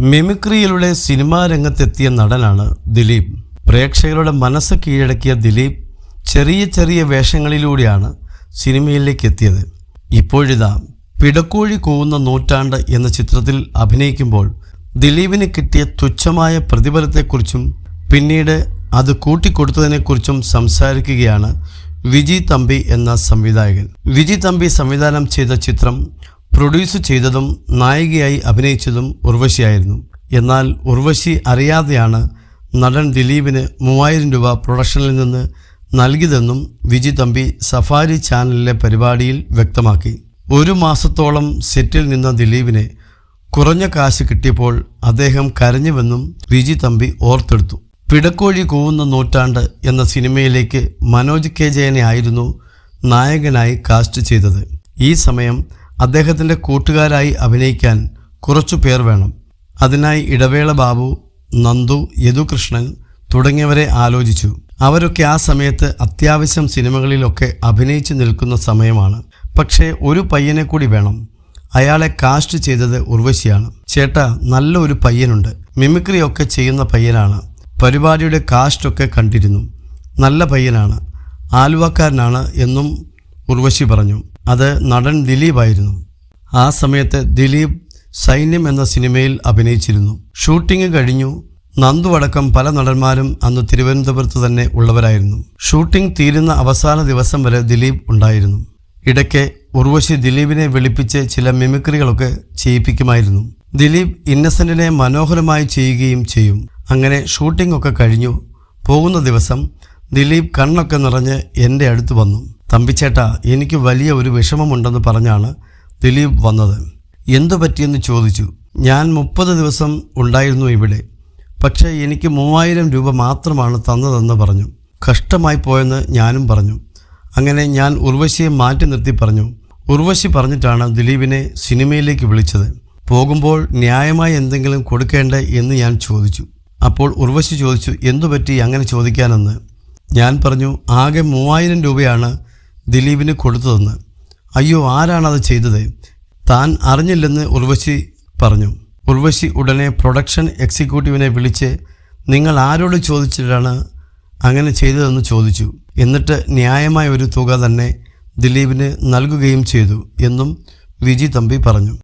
മിമിക്രിയിലൂടെ cinema രംഗത്തെത്തിയ നടനാണ് ദിലീപ്. പ്രേക്ഷകരുടെ മനസ്സ് കീഴടക്കിയ ദിലീപ് ചെറിയ ചെറിയ വേഷങ്ങളിലൂടെയാണ് സിനിമയിലേക്ക് എത്തിയത്. ഇപ്പോഴിതാ പിടക്കോഴി കൂവുന്ന നൂറ്റാണ്ട് എന്ന ചിത്രത്തിൽ അഭിനയിക്കുമ്പോൾ ദിലീപിന് കിട്ടിയ തുച്ഛമായ പ്രതിഫലത്തെക്കുറിച്ചും പിന്നീട് അത് കൂട്ടിക്കൊടുത്തതിനെക്കുറിച്ചും സംസാരിക്കുകയാണ് വിജി തമ്പി എന്ന സംവിധായകൻ. വിജി തമ്പി സംവിധാനം ചെയ്ത ചിത്രം പ്രൊഡ്യൂസ് ചെയ്തതും നായികയായി അഭിനയിച്ചതും ഉർവശിയായിരുന്നു. എന്നാൽ ഉർവശി അറിയാതെയാണ് നടൻ ദിലീപിന് 3000 രൂപ പ്രൊഡക്ഷനിൽ നിന്ന് നൽകിയതെന്നും വിജി തമ്പി സഫാരി ചാനലിലെ പരിപാടിയിൽ വ്യക്തമാക്കി. 1 മാസത്തോളം സെറ്റിൽ നിന്ന ദിലീപിന് കുറഞ്ഞ കാശ് കിട്ടിയപ്പോൾ അദ്ദേഹം കരഞ്ഞുവെന്നും വിജി തമ്പി ഓർത്തെടുത്തു. പിടക്കോഴി കൂവുന്ന നൂറ്റാണ്ട് എന്ന സിനിമയിലേക്ക് മനോജ് കെ ജയനെ ആയിരുന്നു നായകനായി കാസ്റ്റ് ചെയ്തത്. ഈ സമയം അദ്ദേഹത്തിൻ്റെ കൂട്ടുകാരായി അഭിനയിക്കാൻ കുറച്ചു പേർ വേണം. അതിനായി ഇടവേള ബാബു, നന്ദു, യദുകൃഷ്ണൻ തുടങ്ങിയവരെ ആലോചിച്ചു. അവരൊക്കെ ആ സമയത്ത് അത്യാവശ്യം സിനിമകളിലൊക്കെ അഭിനയിച്ചു നിൽക്കുന്ന സമയമാണ്. പക്ഷേ ഒരു പയ്യനെ കൂടി വേണം. അയാളെ കാസ്റ്റ് ചെയ്തത് ഉർവശിയാണ്. ചേട്ടാ, നല്ല ഒരു പയ്യനുണ്ട്, മിമിക്രിയൊക്കെ ചെയ്യുന്ന പയ്യനാണ്, പരിപാടിയുടെ കാസ്റ്റൊക്കെ കണ്ടിരുന്നു, നല്ല പയ്യനാണ്, ആലുവക്കാരനാണ് എന്നും ഉർവശി പറഞ്ഞു. അത് നടൻ ദിലീപായിരുന്നു. ആ സമയത്ത് ദിലീപ് സൈന്യം എന്ന സിനിമയിൽ അഭിനയിച്ചിരുന്നു. ഷൂട്ടിംഗ് കഴിഞ്ഞു. നന്ദു അടക്കം പല നടന്മാരും അന്ന് തിരുവനന്തപുരത്ത് തന്നെ ഉള്ളവരായിരുന്നു. ഷൂട്ടിംഗ് തീരുന്ന അവസാന ദിവസം വരെ ദിലീപ് ഉണ്ടായിരുന്നു. ഇടയ്ക്ക് ഉർവശി ദിലീപിനെ വിളിപ്പിച്ച് ചില മിമിക്രികളൊക്കെ ചെയ്യിപ്പിക്കുമായിരുന്നു. ദിലീപ് ഇന്നസെന്റിനെ മനോഹരമായി ചെയ്യുകയും ചെയ്യും. അങ്ങനെ ഷൂട്ടിംഗ് ഒക്കെ കഴിഞ്ഞു പോകുന്ന ദിവസം ദിലീപ് കണ്ണൊക്കെ നിറഞ്ഞ് എൻ്റെ അടുത്ത് വന്നു. തമ്പിച്ചേട്ടാ, എനിക്ക് വലിയ ഒരു വിഷമമുണ്ടെന്ന് പറഞ്ഞാണ് ദിലീപ് വന്നത്. എന്തു പറ്റിയെന്ന് ചോദിച്ചു. ഞാൻ 30 ദിവസം ഉണ്ടായിരുന്നു ഇവിടെ, പക്ഷേ എനിക്ക് 3000 രൂപ മാത്രമാണ് തന്നതെന്ന് പറഞ്ഞു. കഷ്ടമായി പോയെന്ന് ഞാനും പറഞ്ഞു. അങ്ങനെ ഞാൻ ഉർവശിയെ മാറ്റി നിർത്തി പറഞ്ഞു. ഉർവശി പറഞ്ഞിട്ടാണ് ദിലീപിനെ സിനിമയിലേക്ക് വിളിച്ചത്. പോകുമ്പോൾ ന്യായമായി എന്തെങ്കിലും കൊടുക്കേണ്ടേ എന്ന് ഞാൻ ചോദിച്ചു. അപ്പോൾ ഉർവശി ചോദിച്ചു, എന്തുപറ്റി അങ്ങനെ ചോദിക്കാനെന്ന്. ഞാൻ പറഞ്ഞു, ആകെ 3000 രൂപയാണ് ദിലീപിന് കൊടുത്തതെന്ന്. അയ്യോ, ആരാണത് ചെയ്തത്? താൻ അറിഞ്ഞില്ലെന്ന് ഉർവശി പറഞ്ഞു. ഉർവശി ഉടനെ പ്രൊഡക്ഷൻ എക്സിക്യൂട്ടീവിനെ വിളിച്ച് നിങ്ങൾ ആരോട് ചോദിച്ചിട്ടാണ് അങ്ങനെ ചെയ്തതെന്ന് ചോദിച്ചു. എന്നിട്ട് ന്യായമായ ഒരു തുക തന്നെ ദിലീപിന് നൽകുകയും ചെയ്തു എന്നും വിജി തമ്പി പറഞ്ഞു.